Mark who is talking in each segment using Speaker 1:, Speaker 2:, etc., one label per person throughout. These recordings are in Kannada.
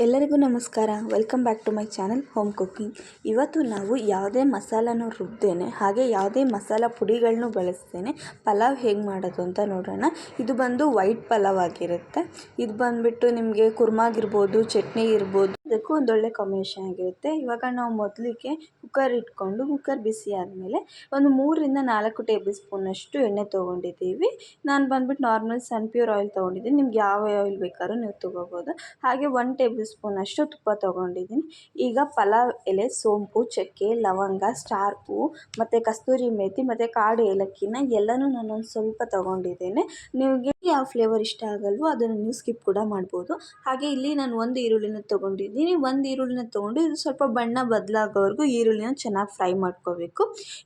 Speaker 1: ಎಲ್ಲರಿಗೂ ನಮಸ್ಕಾರ. Welcome back to my channel home cooking. ಇವತ್ತು ನಾವು ಯಾವುದೇ ಮಸಾಲನೂ ರುಬ್ದೇನೆ ಹಾಗೆ ಯಾವುದೇ ಮಸಾಲ ಪುಡಿಗಳನ್ನೂ ಬಳಸ್ತೇನೆ ಪಲಾವ್ ಹೇಗೆ ಮಾಡೋದು ಅಂತ ನೋಡೋಣ. ಇದು ಬಂದು ವೈಟ್ ಪಲಾವ್ ಆಗಿರುತ್ತೆ. ಇದು ಬಂದುಬಿಟ್ಟು ನಿಮಗೆ ಕುರ್ಮಾಗಿರ್ಬೋದು, ಚಟ್ನಿ ಇರ್ಬೋದು, ಅದಕ್ಕೂ ಒಂದೊಳ್ಳೆ ಕಾಂಬಿನೇಷನ್ ಆಗಿರುತ್ತೆ. ಇವಾಗ ನಾವು ಮೊದಲಿಗೆ ಕುಕ್ಕರ್ ಇಟ್ಕೊಂಡು ಕುಕ್ಕರ್ ಬಿಸಿ ಆದಮೇಲೆ ಒಂದು 3-4 ಟೇಬಲ್ ಸ್ಪೂನಷ್ಟು ಎಣ್ಣೆ ತೊಗೊಂಡಿದ್ದೀವಿ. ನಾನು ಬಂದುಬಿಟ್ಟು ನಾರ್ಮಲ್ ಸನ್ಪ್ಯೂರ್ ಆಯಿಲ್ ತೊಗೊಂಡಿದ್ದೀನಿ. ನಿಮ್ಗೆ ಯಾವ ಆಯಿಲ್ ಬೇಕಾದ್ರೂ ನೀವು ತೊಗೋಬೋದು. ಹಾಗೆ 1 ಟೇಬಲ್ ಸ್ಪೂನಷ್ಟು ತುಪ್ಪ ತೊಗೊಂಡಿದ್ದೀನಿ. ಈಗ ಪಲಾವ್ ಎಲೆ, ಸೋಂಪು, ಚಕ್ಕೆ, ಲವಂಗ, ಸ್ಟಾರ್ ಹೂವು ಮತ್ತು ಕಸ್ತೂರಿ ಮೇಥಿ ಮತ್ತು ಕಾಡು ಏಲಕ್ಕಿನ ಎಲ್ಲನೂ ನಾನೊಂದು ಸ್ವಲ್ಪ ತೊಗೊಂಡಿದ್ದೇನೆ. ನಿಮಗೆ ಯಾವ ಫ್ಲೇವರ್ ಇಷ್ಟ ಆಗಲ್ವೋ ಅದನ್ನು ನೀವು ಸ್ಕಿಪ್ ಕೂಡ ಮಾಡ್ಬೋದು. ಹಾಗೆ ಇಲ್ಲಿ ನಾನು ಒಂದು ಈರುಳ್ಳಿನ ತೊಗೊಂಡಿದ್ದೀನಿ. ಒಂದು ಈರುಳ್ಳಿನ ತೊಗೊಂಡು ಇದು ಸ್ವಲ್ಪ ಬಣ್ಣ ಬದಲಾಗೋವರೆಗೂ ಈರುಳ್ಳಿನ ಚೆನ್ನಾಗಿ ಫ್ರೈ ಮಾಡ್ಕೋಬೇಕು.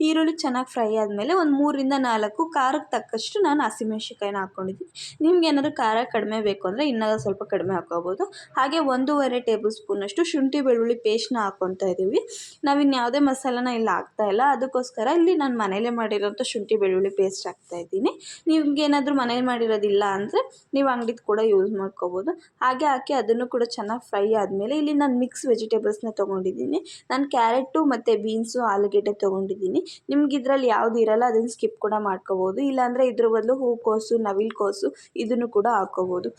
Speaker 1: ಈರುಳ್ಳಿ ಚೆನ್ನಾಗಿ ಫ್ರೈ ಆದಮೇಲೆ ಒಂದು 3-4 ಖಾರಕ್ಕೆ ತಕ್ಕಷ್ಟು ನಾನು ಹಸಿಮೆಣ್ಸಿಕಾಯಿನ ಹಾಕ್ಕೊಂಡಿದ್ದೀನಿ. ನಿಮ್ಗೆ ಏನಾದರೂ ಖಾರ ಕಡಿಮೆ ಬೇಕು ಅಂದರೆ ಇನ್ನೂ ಸ್ವಲ್ಪ ಕಡಿಮೆ ಹಾಕ್ಕೋಬೋದು. ಹಾಗೆ 1.5 ಟೇಬಲ್ ಸ್ಪೂನಷ್ಟು ಶುಂಠಿ ಬೆಳ್ಳುಳ್ಳಿ ಪೇಸ್ಟ್ನ ಹಾಕ್ಕೊತಾ ಇದ್ದೀವಿ. ನಾವಿನ್ನು ಯಾವುದೇ ಮಸಾಲನ ಇಲ್ಲಿ ಹಾಕ್ತಾಯಿಲ್ಲ, ಅದಕ್ಕೋಸ್ಕರ ಇಲ್ಲಿ ನಾನು ಮನೇಲೇ ಮಾಡಿರೋಂಥ ಶುಂಠಿ ಬೆಳ್ಳುಳ್ಳಿ ಪೇಸ್ಟ್ ಹಾಕ್ತಾಯಿದ್ದೀನಿ. ನಿಮ್ಗೆ ಏನಾದರೂ ಮನೇಲಿ ಮಾಡಿರೋದಿಲ್ಲ ಅಂದರೆ ನೀವು ಅಂಗಡಿದು ಕೂಡ ಯೂಸ್ ಮಾಡ್ಕೋಬೋದು. ಹಾಗೆ ಹಾಕಿ ಅದನ್ನು ಕೂಡ ಚೆನ್ನಾಗಿ ಫ್ರೈ ಆದಮೇಲೆ ಇಲ್ಲಿ ನಾನು ಮಿಕ್ಸ್ ವೆಜಿಟೇಬಲ್ಸ್ನ ತೊಗೊಂಡಿದ್ದೀನಿ. ನಾನು ಕ್ಯಾರೆಟು ಮತ್ತು ಬೀನ್ಸು, ಆಲೂಗೆಡ್ಡೆ ತೊಗೊಂಡಿದ್ದೀನಿ. ನಿಮ್ಗೆ ಇದರಲ್ಲಿ ಯಾವುದು ಇರಲ್ಲ ಅದನ್ನು ಸ್ಕಿಪ್ ಕೂಡ ಮಾಡ್ಕೋಬೋದು. ಇಲ್ಲಾಂದರೆ ಇದ್ರ ಬದಲು ಹೂಕೋಸು, ನವಿಲುಕೋಸು ಇದನ್ನು ಕೂಡ ಹಾಕ್ಕೋಬೋದು.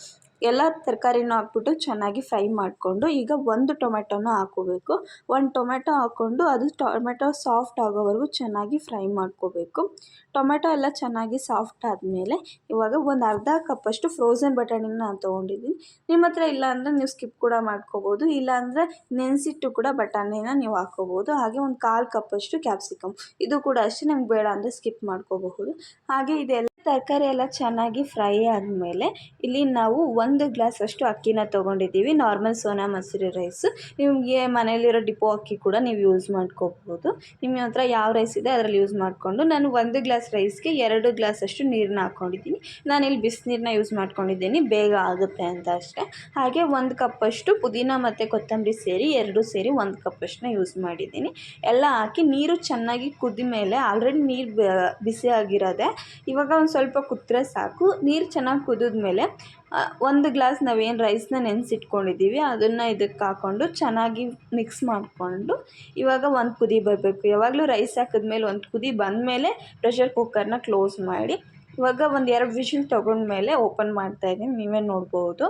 Speaker 1: ಎಲ್ಲ ತರಕಾರಿನೂ ಹಾಕ್ಬಿಟ್ಟು ಚೆನ್ನಾಗಿ ಫ್ರೈ ಮಾಡಿಕೊಂಡು ಈಗ ಒಂದು ಟೊಮೆಟೊನ ಹಾಕ್ಕೋಬೇಕು. ಒಂದು ಟೊಮೆಟೊ ಹಾಕ್ಕೊಂಡು ಅದು ಟೊಮೆಟೊ ಸಾಫ್ಟ್ ಆಗೋವರೆಗೂ ಚೆನ್ನಾಗಿ ಫ್ರೈ ಮಾಡ್ಕೋಬೇಕು. ಟೊಮೆಟೊ ಎಲ್ಲ ಚೆನ್ನಾಗಿ ಸಾಫ್ಟ್ ಆದಮೇಲೆ ಇವಾಗ ಒಂದು ಅರ್ಧ ಕಪ್ಪಷ್ಟು ಫ್ರೋಝನ್ ಬಟಾಣಿನ ನಾನು ತೊಗೊಂಡಿದ್ದೀನಿ. ನಿಮ್ಮ ಹತ್ರ ಇಲ್ಲ ಅಂದರೆ ನೀವು ಸ್ಕಿಪ್ ಕೂಡ ಮಾಡ್ಕೋಬೋದು. ಇಲ್ಲಾಂದರೆ ನೆನೆಸಿಟ್ಟು ಕೂಡ ಬಟಾಣಿನ ನೀವು ಹಾಕ್ಕೋಬೋದು. ಹಾಗೆ ಒಂದು 1/4 ಕಪ್ಪಷ್ಟು ಕ್ಯಾಪ್ಸಿಕಮ್, ಇದು ಕೂಡ ಅಷ್ಟೇ, ನಿಮ್ಗೆ ಬೇಡ ಅಂದರೆ ಸ್ಕಿಪ್ ಮಾಡ್ಕೋಬಹುದು. ಹಾಗೆ ಇದೆಲ್ಲ ತರಕಾರಿ ಎಲ್ಲ ಚೆನ್ನಾಗಿ ಫ್ರೈ ಆದಮೇಲೆ ಇಲ್ಲಿ ನಾವು 1 ಗ್ಲಾಸಷ್ಟು ಅಕ್ಕಿನ ತೊಗೊಂಡಿದ್ದೀವಿ. Normal Sona Masuri rice. ನಿಮಗೆ ಮನೇಲಿರೋ ಡಿಪೋ ಅಕ್ಕಿ ಕೂಡ ನೀವು ಯೂಸ್ ಮಾಡ್ಕೋಬೋದು. ನಿಮ್ಮ ಹತ್ರ ಯಾವ ರೈಸ್ ಇದೆ ಅದರಲ್ಲಿ ಯೂಸ್ ಮಾಡಿಕೊಂಡು ನಾನು 1 ಗ್ಲಾಸ್ ರೈಸ್ಗೆ 2 ಗ್ಲಾಸಷ್ಟು ನೀರನ್ನ ಹಾಕ್ಕೊಂಡಿದ್ದೀನಿ. ನಾನಿಲ್ಲಿ ಬಿಸಿನೀರನ್ನ ಯೂಸ್ ಮಾಡ್ಕೊಂಡಿದ್ದೀನಿ, ಬೇಗ ಆಗುತ್ತೆ ಅಂತ ಅಷ್ಟೇ. ಹಾಗೆ 1 ಕಪ್ಪಷ್ಟು ಪುದೀನ ಮತ್ತು ಕೊತ್ತಂಬರಿ ಸೇರಿ 2 ಸೇರಿ 1 ಕಪ್ಪಷ್ಟನ್ನ ಯೂಸ್ ಮಾಡಿದ್ದೀನಿ. ಎಲ್ಲ ಹಾಕಿ ನೀರು ಚೆನ್ನಾಗಿ ಕುದ್ದ ಮೇಲೆ, ಆಲ್ರೆಡಿ ನೀರು ಬಿಸಿ ಆಗಿರೋದೆ, ಇವಾಗ ಒಂದು ಸ್ವಲ್ಪ ಕುದ್ರೆ ಸಾಕು. ನೀರು ಚೆನ್ನಾಗಿ ಕುದಿದ್ಮೇಲೆ 1 ಗ್ಲಾಸ್ ನಾವೇನು ರೈಸ್ನ ನೆನೆಸಿಟ್ಕೊಂಡಿದ್ದೀವಿ ಅದನ್ನು ಇದಕ್ಕೆ ಹಾಕ್ಕೊಂಡು ಚೆನ್ನಾಗಿ ಮಿಕ್ಸ್ ಮಾಡಿಕೊಂಡು ಇವಾಗ ಒಂದು ಕುದಿ ಬರಬೇಕು. ಯಾವಾಗಲೂ ರೈಸ್ ಹಾಕಿದ್ಮೇಲೆ ಒಂದು ಕುದಿ ಬಂದಮೇಲೆ ಪ್ರೆಷರ್ ಕುಕ್ಕರ್ನ ಕ್ಲೋಸ್ ಮಾಡಿ. ಇವಾಗ ಒಂದು 2 ವಿಷಲ್ ತೊಗೊಂಡ್ಮೇಲೆ ಓಪನ್ ಮಾಡ್ತಾಯಿದ್ದೀನಿ, ನೀವೇ ನೋಡ್ಬೋದು.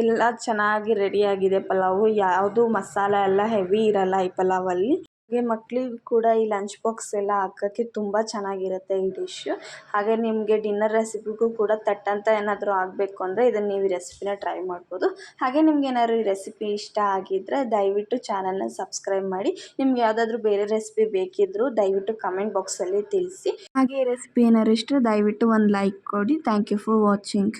Speaker 1: ಎಲ್ಲ ಚೆನ್ನಾಗಿ ರೆಡಿಯಾಗಿದೆ ಪಲಾವು. ಯಾವುದು ಮಸಾಲ ಎಲ್ಲ ಹೆವಿ ಇರಲ್ಲ ಈ ಪಲಾವಲ್ಲಿ. ಹಾಗೆ ಮಕ್ಕಳಿಗೂ ಕೂಡ ಈ ಲಂಚ್ ಬಾಕ್ಸ್ ಎಲ್ಲ ಹಾಕೋಕ್ಕೆ ತುಂಬ ಚೆನ್ನಾಗಿರುತ್ತೆ ಈ ಡಿಶ್. ಹಾಗೆ ನಿಮಗೆ ಡಿನ್ನರ್ ರೆಸಿಪಿಗೂ ಕೂಡ ತಟ್ಟಂತ ಏನಾದರೂ ಆಗಬೇಕು ಅಂದರೆ ಇದನ್ನು ನೀವು ಈ ರೆಸಿಪಿನ ಟ್ರೈ ಮಾಡ್ಬೋದು. ಹಾಗೆ ನಿಮ್ಗೆ ಏನಾದ್ರು ಈ ರೆಸಿಪಿ ಇಷ್ಟ ಆಗಿದ್ದರೆ ದಯವಿಟ್ಟು ಚಾನಲ್ನ ಸಬ್ಸ್ಕ್ರೈಬ್ ಮಾಡಿ. ನಿಮ್ಗೆ ಯಾವುದಾದ್ರೂ ಬೇರೆ ರೆಸಿಪಿ ಬೇಕಿದ್ದರೂ ದಯವಿಟ್ಟು ಕಮೆಂಟ್ ಬಾಕ್ಸಲ್ಲಿ ತಿಳಿಸಿ. ಹಾಗೆ ಈ ರೆಸಿಪಿ ಏನಾದ್ರು ಇಷ್ಟ ದಯವಿಟ್ಟು ಒಂದು ಲೈಕ್ ಕೊಡಿ. Thank you for watching.